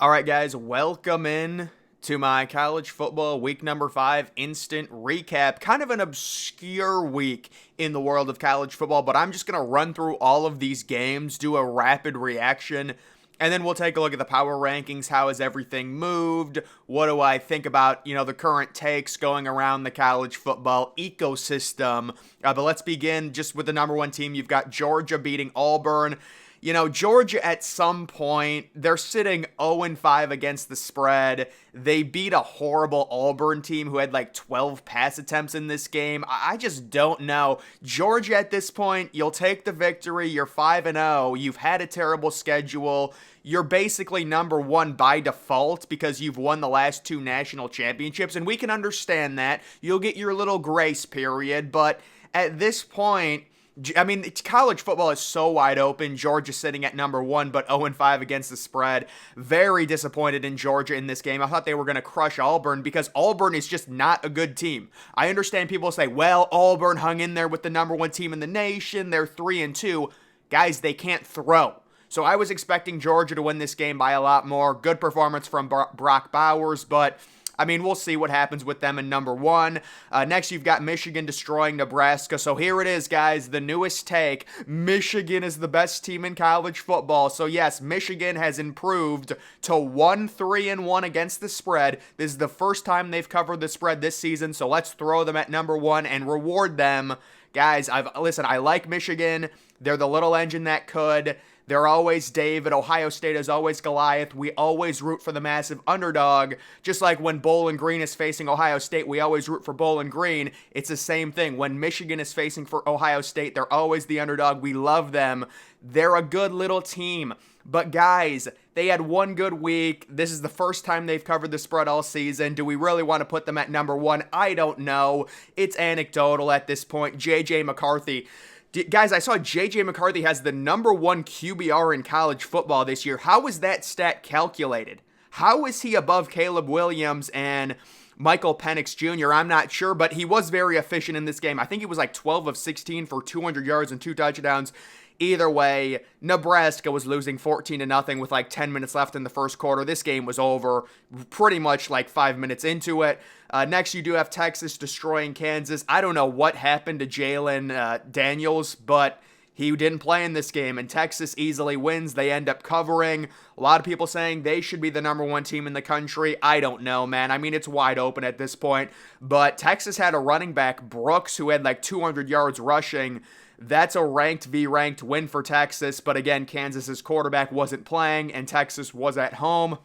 All right, guys, welcome in to my college football week number 5 instant recap. Kind of an obscure week in the world of college football, but I'm just going to run through all of these games, do a rapid reaction, and then we'll take a look at the power rankings. How has everything moved? What do I think about, the current takes going around the college football ecosystem? But let's begin just with the number one team. You've got Georgia beating Auburn. Georgia at some point, they're sitting 0-5 against the spread. They beat a horrible Auburn team who had like 12 pass attempts in this game. I just don't know. Georgia at this point, you'll take the victory. You're 5-0. You've had a terrible schedule. You're basically number one by default because you've won the last two national championships, and we can understand that. You'll get your little grace period, but at this point, college football is so wide open. Georgia sitting at number one, but 0-5 against the spread. Very disappointed in Georgia in this game. I thought they were going to crush Auburn because Auburn is just not a good team. I understand people say, well, Auburn hung in there with the number one team in the nation. They're 3-2. Guys, they can't throw. So I was expecting Georgia to win this game by a lot more. Good performance from Brock Bowers, but we'll see what happens with them in number one. Next, you've got Michigan destroying Nebraska. So here it is, guys, the newest take. Michigan is the best team in college football. So yes, Michigan has improved to 1-3-1 against the spread. This is the first time they've covered the spread this season. So let's throw them at number one and reward them. Guys, I like Michigan. They're the little engine that could. They're always David. Ohio State is always Goliath. We always root for the massive underdog. Just like when Bowling Green is facing Ohio State, we always root for Bowling Green. It's the same thing. When Michigan is facing for Ohio State, they're always the underdog. We love them. They're a good little team. But guys, they had one good week. This is the first time they've covered the spread all season. Do we really want to put them at number one? I don't know. It's anecdotal at this point. J.J. McCarthy. Guys, I saw J.J. McCarthy has the number one QBR in college football this year. How was that stat calculated? How is he above Caleb Williams and Michael Penix Jr.? I'm not sure, but he was very efficient in this game. I think he was like 12 of 16 for 200 yards and 2 touchdowns. Either way, Nebraska was losing 14-0 with like 10 minutes left in the first quarter. This game was over pretty much like 5 minutes into it. Next, you do have Texas destroying Kansas. I don't know what happened to Jalen Daniels, but he didn't play in this game, and Texas easily wins. They end up covering. A lot of people saying they should be the number one team in the country. I don't know, man. It's wide open at this point. But Texas had a running back, Brooks, who had like 200 yards rushing. That's a ranked v. ranked win for Texas. But again, Kansas's quarterback wasn't playing, and Texas was at home.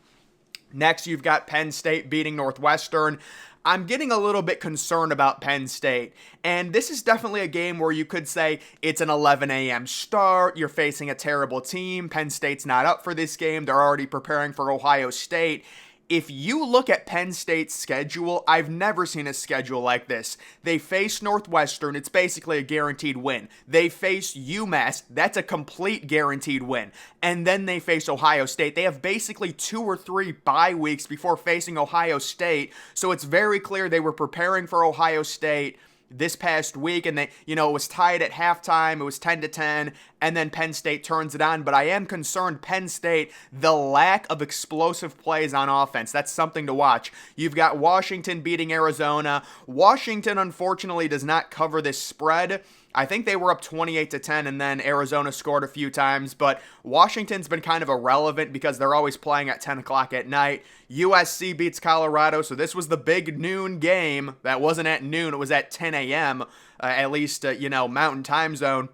Next, you've got Penn State beating Northwestern. I'm getting a little bit concerned about Penn State. And this is definitely a game where you could say it's an 11 a.m. start. You're facing a terrible team. Penn State's not up for this game. They're already preparing for Ohio State. If you look at Penn State's schedule, I've never seen a schedule like this. They face Northwestern, it's basically a guaranteed win. They face UMass, that's a complete guaranteed win. And then they face Ohio State. They have basically 2 or 3 bye weeks before facing Ohio State, so it's very clear they were preparing for Ohio State this past week, and it was tied at halftime. It was 10-10, and then Penn State turns it on. But I am concerned, Penn State, the lack of explosive plays on offense. That's something to watch. You've got Washington beating Arizona. Washington, unfortunately, does not cover this spread. I think they were up 28-10, and then Arizona scored a few times, but Washington's been kind of irrelevant because they're always playing at 10 o'clock at night. USC beats Colorado, so this was the big noon game. That wasn't at noon, it was at 10 a.m., at least, Mountain Time Zone.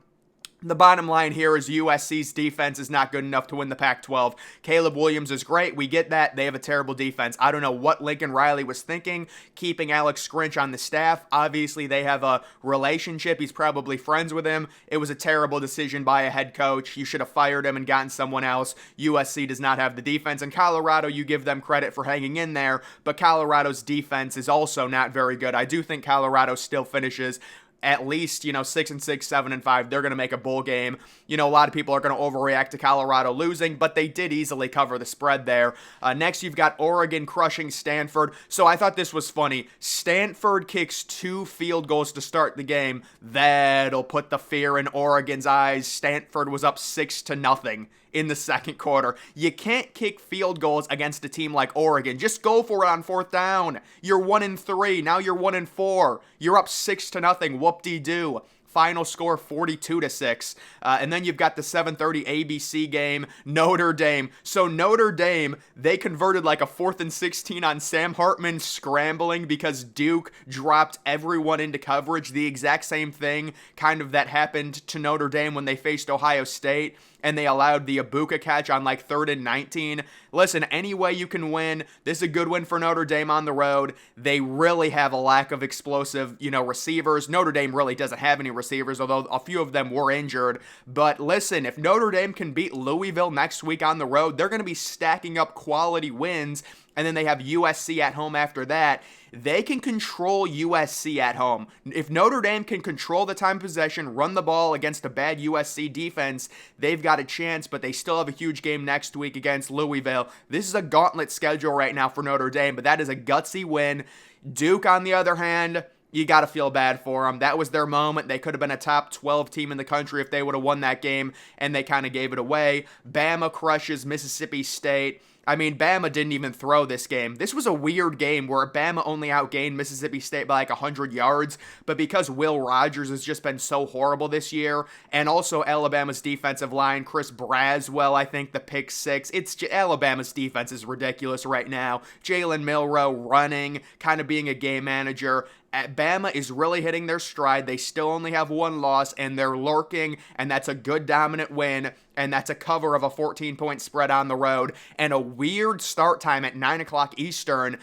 The bottom line here is USC's defense is not good enough to win the Pac-12. Caleb Williams is great. We get that. They have a terrible defense. I don't know what Lincoln Riley was thinking, keeping Alex Grinch on the staff. Obviously, they have a relationship. He's probably friends with him. It was a terrible decision by a head coach. You should have fired him and gotten someone else. USC does not have the defense. And Colorado, you give them credit for hanging in there, but Colorado's defense is also not very good. I do think Colorado still finishes at least, 6-6, 7-5. They're going to make a bowl game. A lot of people are going to overreact to Colorado losing, but they did easily cover the spread there. Next, you've got Oregon crushing Stanford. So I thought this was funny. Stanford kicks 2 field goals to start the game. That'll put the fear in Oregon's eyes. Stanford was up 6-0 in the second quarter. You can't kick field goals against a team like Oregon. Just go for it on fourth down. You're 1-3. Now you're 1-4. You're up 6-0. Whoop-de-doo. Final score 42-6. And then you've got the 7:30 ABC game, Notre Dame. So Notre Dame, they converted like a 4th and 16 on Sam Hartman scrambling because Duke dropped everyone into coverage. The exact same thing kind of that happened to Notre Dame when they faced Ohio State, and they allowed the Ibuka catch on like 3rd and 19. Listen, any way you can win, this is a good win for Notre Dame on the road. They really have a lack of explosive, receivers. Notre Dame really doesn't have any receivers, although a few of them were injured. But listen, if Notre Dame can beat Louisville next week on the road, they're going to be stacking up quality wins. And then they have USC at home after that. They can control USC at home. If Notre Dame can control the time of possession, run the ball against a bad USC defense, they've got a chance, but they still have a huge game next week against Louisville. This is a gauntlet schedule right now for Notre Dame, but that is a gutsy win. Duke, on the other hand, you got to feel bad for them. That was their moment. They could have been a top 12 team in the country if they would have won that game, and they kind of gave it away. Bama crushes Mississippi State. I mean, Bama didn't even throw this game. This was a weird game where Bama only outgained Mississippi State by like 100 yards, but because Will Rogers has just been so horrible this year, and also Alabama's defensive line, Chris Braswell, I think, the pick six, Alabama's defense is ridiculous right now. Jalen Milroe running, kind of being a game manager. Bama is really hitting their stride. They still only have one loss, and they're lurking, and that's a good dominant win, and that's a cover of a 14-point spread on the road, and a weird start time at 9 o'clock Eastern.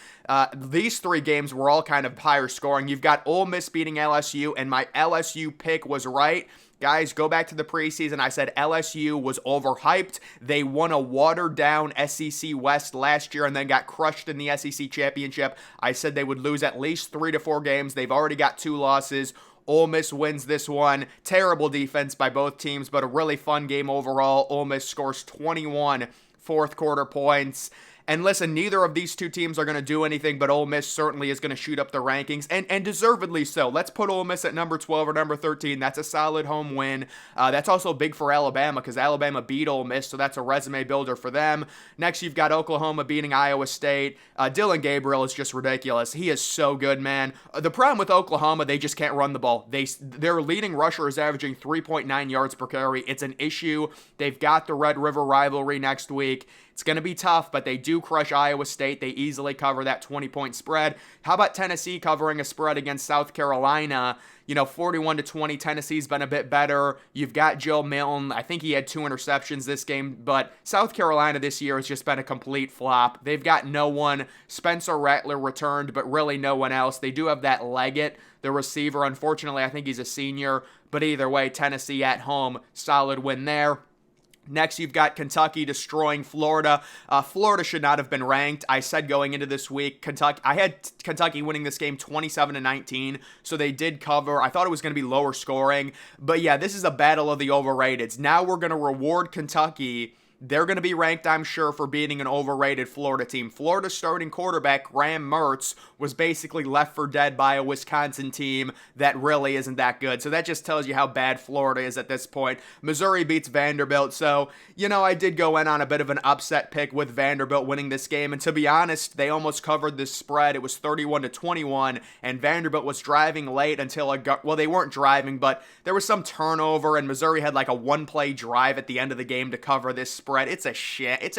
These three games were all kind of higher scoring. You've got Ole Miss beating LSU, and my LSU pick was right. Guys, go back to the preseason. I said LSU was overhyped. They won a watered-down SEC West last year and then got crushed in the SEC Championship. I said they would lose at least 3 to 4 games. They've already got 2 losses. Ole Miss wins this one. Terrible defense by both teams, but a really fun game overall. Ole Miss scores 21 fourth-quarter points. And listen, neither of these two teams are going to do anything, but Ole Miss certainly is going to shoot up the rankings, and deservedly so. Let's put Ole Miss at number 12 or number 13. That's a solid home win. That's also big for Alabama because Alabama beat Ole Miss, so that's a resume builder for them. Next, you've got Oklahoma beating Iowa State. Dylan Gabriel is just ridiculous. He is so good, man. The problem with Oklahoma, they just can't run the ball. Their leading rusher is averaging 3.9 yards per carry. It's an issue. They've got the Red River rivalry next week. It's going to be tough, but they do crush Iowa State. They easily cover that 20-point spread. How about Tennessee covering a spread against South Carolina? 41-20, Tennessee's been a bit better. You've got Joe Milton. I think he had 2 interceptions this game, but South Carolina this year has just been a complete flop. They've got no one. Spencer Rattler returned, but really no one else. They do have that Leggett, the receiver. Unfortunately, I think he's a senior, but either way, Tennessee at home, solid win there. Next, you've got Kentucky destroying Florida. Florida should not have been ranked. I said going into this week, I had Kentucky winning this game 27-19, so they did cover. I thought it was going to be lower scoring, but yeah, this is a battle of the overrateds. Now we're going to reward Kentucky. They're going to be ranked, I'm sure, for beating an overrated Florida team. Florida's starting quarterback, Graham Mertz, was basically left for dead by a Wisconsin team that really isn't that good. So that just tells you how bad Florida is at this point. Missouri beats Vanderbilt. So, I did go in on a bit of an upset pick with Vanderbilt winning this game. And to be honest, they almost covered this spread. It was 31-21, and Vanderbilt was driving late until they weren't driving, but there was some turnover, and Missouri had like a one-play drive at the end of the game to cover this spread. It's a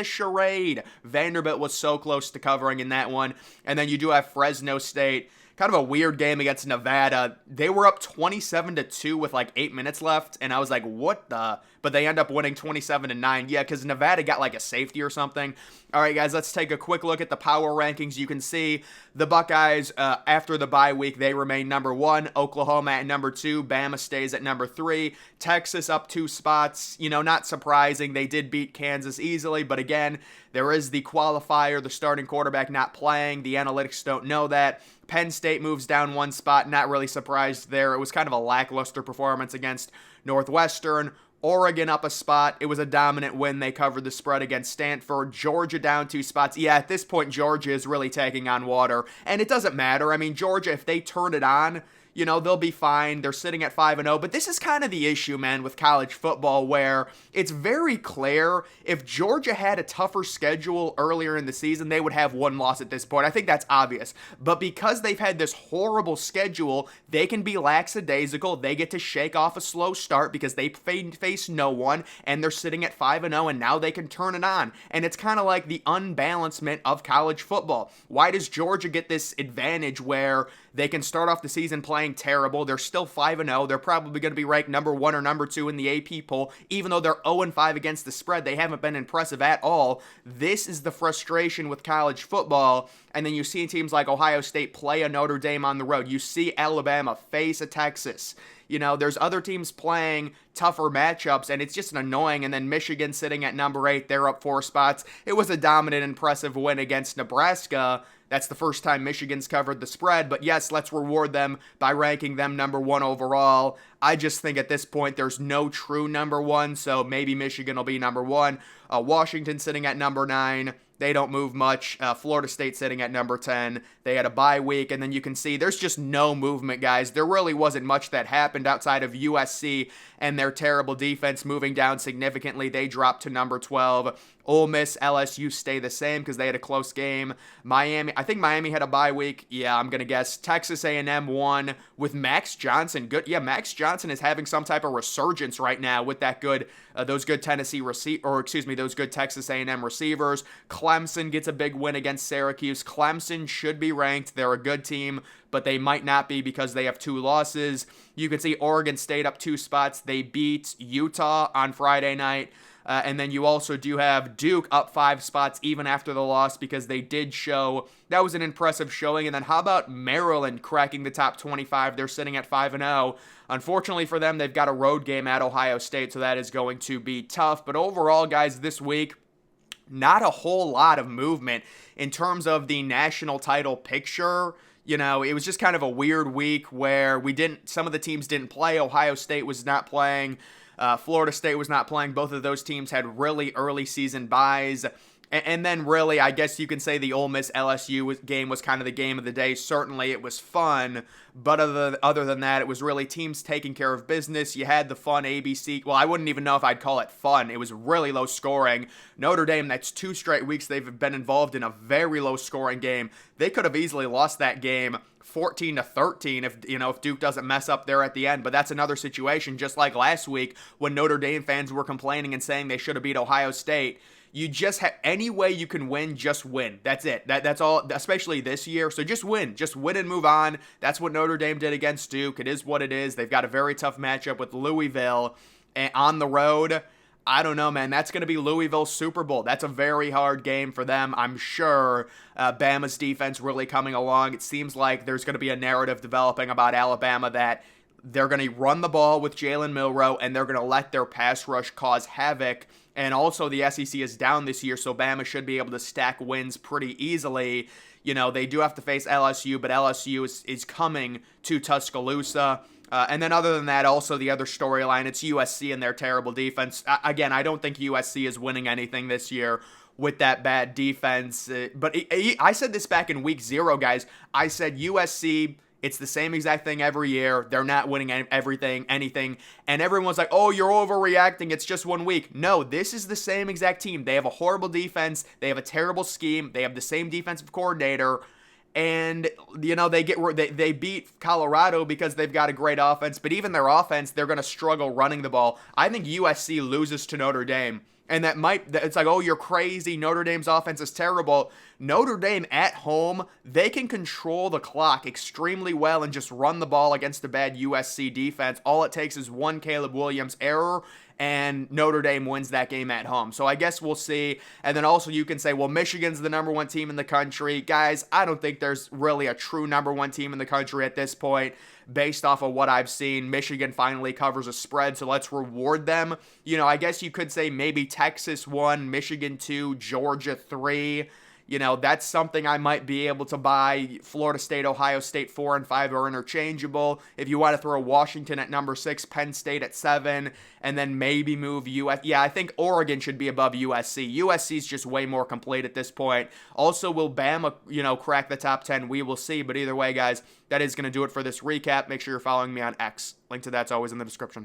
charade. Vanderbilt was so close to covering in that one. And then you do have Fresno State. Kind of a weird game against Nevada. They were up 27-2 with like 8 minutes left, and I was like, what the? But they end up winning 27-9. Yeah, because Nevada got like a safety or something. All right, guys, let's take a quick look at the power rankings. You can see the Buckeyes, after the bye week, they remain number 1. Oklahoma at number 2. Bama stays at number 3. Texas up 2 spots. Not surprising. They did beat Kansas easily, but again, there is the qualifier, the starting quarterback not playing. The analytics don't know that. Penn State moves down 1 spot. Not really surprised there. It was kind of a lackluster performance against Northwestern. Oregon up a spot. It was a dominant win. They covered the spread against Stanford. Georgia down 2 spots. Yeah, at this point, Georgia is really taking on water. And it doesn't matter. I mean, Georgia, if they turn it on, they'll be fine. They're sitting at 5-0. But this is kind of the issue, man, with college football, where it's very clear if Georgia had a tougher schedule earlier in the season, they would have one loss at this point. I think that's obvious. But because they've had this horrible schedule, they can be lackadaisical. They get to shake off a slow start because they face no one, and they're sitting at 5-0, and now they can turn it on. And it's kind of like the unbalancement of college football. Why does Georgia get this advantage where they can start off the season playing terrible? They're still 5-0. They're probably going to be ranked number 1 or number 2 in the AP poll. Even though they're 0-5 against the spread, they haven't been impressive at all. This is the frustration with college football. And then you see teams like Ohio State play a Notre Dame on the road. You see Alabama face a Texas. There's other teams playing tougher matchups, and it's just annoying. And then Michigan sitting at number 8, they're up 4 spots. It was a dominant, impressive win against Nebraska. That's the first time Michigan's covered the spread, but yes, let's reward them by ranking them number 1 overall. I just think at this point there's no true number 1, so maybe Michigan will be number 1. Washington sitting at number 9. They don't move much. Florida State sitting at number 10. They had a bye week, and then you can see there's just no movement, guys. There really wasn't much that happened outside of USC and their terrible defense moving down significantly. They dropped to number 12. Ole Miss, LSU stay the same because they had a close game. I think Miami had a bye week. Yeah, I'm going to guess. Texas A&M won with Max Johnson. Good. Yeah, Max Johnson is having some type of resurgence right now with those good those good Texas A&M receivers. Clemson gets a big win against Syracuse. Clemson should be ranked. They're a good team, but they might not be because they have 2 losses. You can see Oregon State up 2 spots. They beat Utah on Friday night. And then you also do have Duke up 5 spots even after the loss because they did show. That was an impressive showing. And then how about Maryland cracking the top 25? They're sitting at 5-0. Unfortunately for them, they've got a road game at Ohio State, so that is going to be tough. But overall, guys, this week, not a whole lot of movement in terms of the national title picture. It was just kind of a weird week where some of the teams didn't play. Ohio State was not playing. Florida State was not playing. Both of those teams had really early season byes. And then really, I guess you can say the Ole Miss LSU game was kind of the game of the day. Certainly, it was fun. But other than that, it was really teams taking care of business. You had the fun ABC. Well, I wouldn't even know if I'd call it fun. It was really low scoring. Notre Dame, that's 2 straight weeks they've been involved in a very low scoring game. They could have easily lost that game 14-13 if Duke doesn't mess up there at the end. But that's another situation, just like last week when Notre Dame fans were complaining and saying they should have beat Ohio State. You just have any way you can win, just win. That's it. That's all, especially this year. So just win and move on. That's what Notre Dame did against Duke. It is what it is. They've got a very tough matchup with Louisville on the road. I don't know, man. That's going to be Louisville's Super Bowl. That's a very hard game for them, I'm sure. Bama's defense really coming along. It seems like there's going to be a narrative developing about Alabama that they're going to run the ball with Jalen Milroe, and they're going to let their pass rush cause havoc. And also the SEC is down this year, so Bama should be able to stack wins pretty easily. They do have to face LSU, but LSU is coming to Tuscaloosa. And then other than that, also the other storyline, it's USC and their terrible defense. Again, I don't think USC is winning anything this year with that bad defense. But I said this back in week 0, guys. I said USC, it's the same exact thing every year. They're not winning anything. And everyone's like, oh, you're overreacting. It's just 1 week. No, this is the same exact team. They have a horrible defense. They have a terrible scheme. They have the same defensive coordinator. And, they beat Colorado because they've got a great offense. But even their offense, they're going to struggle running the ball. I think USC loses to Notre Dame. And it's like, oh, you're crazy. Notre Dame's offense is terrible. Notre Dame at home, they can control the clock extremely well and just run the ball against a bad USC defense. All it takes is one Caleb Williams error, and Notre Dame wins that game at home. So I guess we'll see. And then also you can say, well, Michigan's the number 1 team in the country. Guys, I don't think there's really a true number 1 team in the country at this point. Based off of what I've seen, Michigan finally covers a spread, so let's reward them. I guess you could say maybe Texas 1, Michigan 2, Georgia 3. That's something I might be able to buy. Florida State, Ohio State, 4 and 5 are interchangeable. If you want to throw Washington at number 6, Penn State at 7, and then maybe move US. Yeah, I think Oregon should be above USC. USC's just way more complete at this point. Also, will Bama, crack the top 10? We will see. But either way, guys, that is going to do it for this recap. Make sure you're following me on X. Link to that's always in the description.